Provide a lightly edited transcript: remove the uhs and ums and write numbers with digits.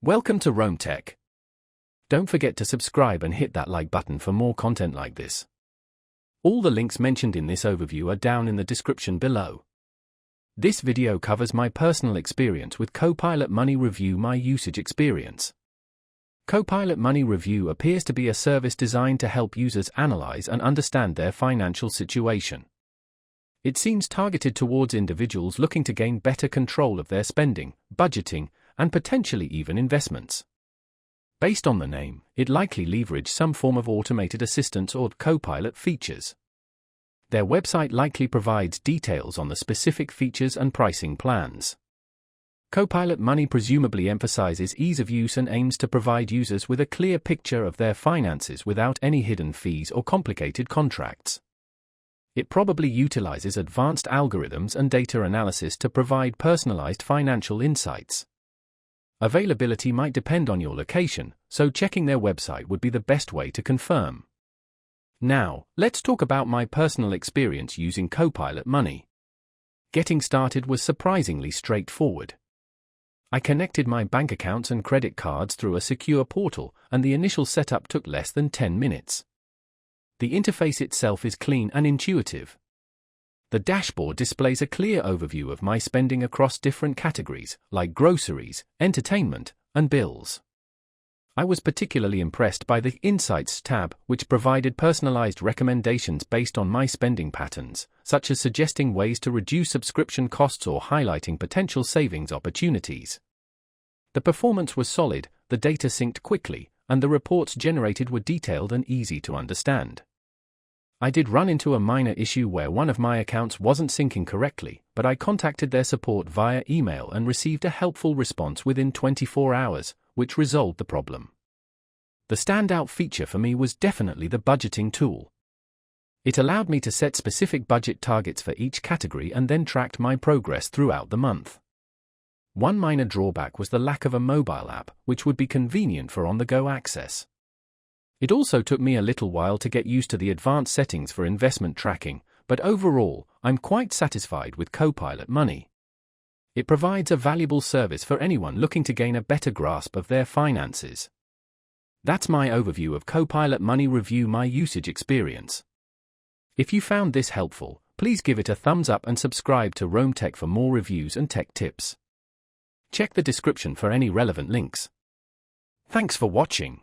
Welcome to Rome Tech. Don't forget to subscribe and hit that like button for more content like this. All the links mentioned in this overview are down in the description below. This video covers my personal experience with Copilot Money Review, my usage experience. Copilot Money Review appears to be a service designed to help users analyze and understand their financial situation. It seems targeted towards individuals looking to gain better control of their spending, budgeting, and potentially even investments. Based on the name, it likely leverages some form of automated assistance or Copilot features. Their website likely provides details on the specific features and pricing plans. Copilot Money presumably emphasizes ease of use and aims to provide users with a clear picture of their finances without any hidden fees or complicated contracts. It probably utilizes advanced algorithms and data analysis to provide personalized financial insights. Availability might depend on your location, so checking their website would be the best way to confirm. Now, let's talk about my personal experience using Copilot Money. Getting started was surprisingly straightforward. I connected my bank accounts and credit cards through a secure portal, and the initial setup took less than 10 minutes. The interface itself is clean and intuitive. The dashboard displays a clear overview of my spending across different categories, like groceries, entertainment, and bills. I was particularly impressed by the Insights tab, which provided personalized recommendations based on my spending patterns, such as suggesting ways to reduce subscription costs or highlighting potential savings opportunities. The performance was solid, the data synced quickly, and the reports generated were detailed and easy to understand. I did run into a minor issue where one of my accounts wasn't syncing correctly, but I contacted their support via email and received a helpful response within 24 hours, which resolved the problem. The standout feature for me was definitely the budgeting tool. It allowed me to set specific budget targets for each category and then tracked my progress throughout the month. One minor drawback was the lack of a mobile app, which would be convenient for on-the-go access. It also took me a little while to get used to the advanced settings for investment tracking, but overall, I'm quite satisfied with Copilot Money. It provides a valuable service for anyone looking to gain a better grasp of their finances. That's my overview of Copilot Money Review, my usage experience. If you found this helpful, please give it a thumbs up and subscribe to Rome Tech for more reviews and tech tips. Check the description for any relevant links. Thanks for watching.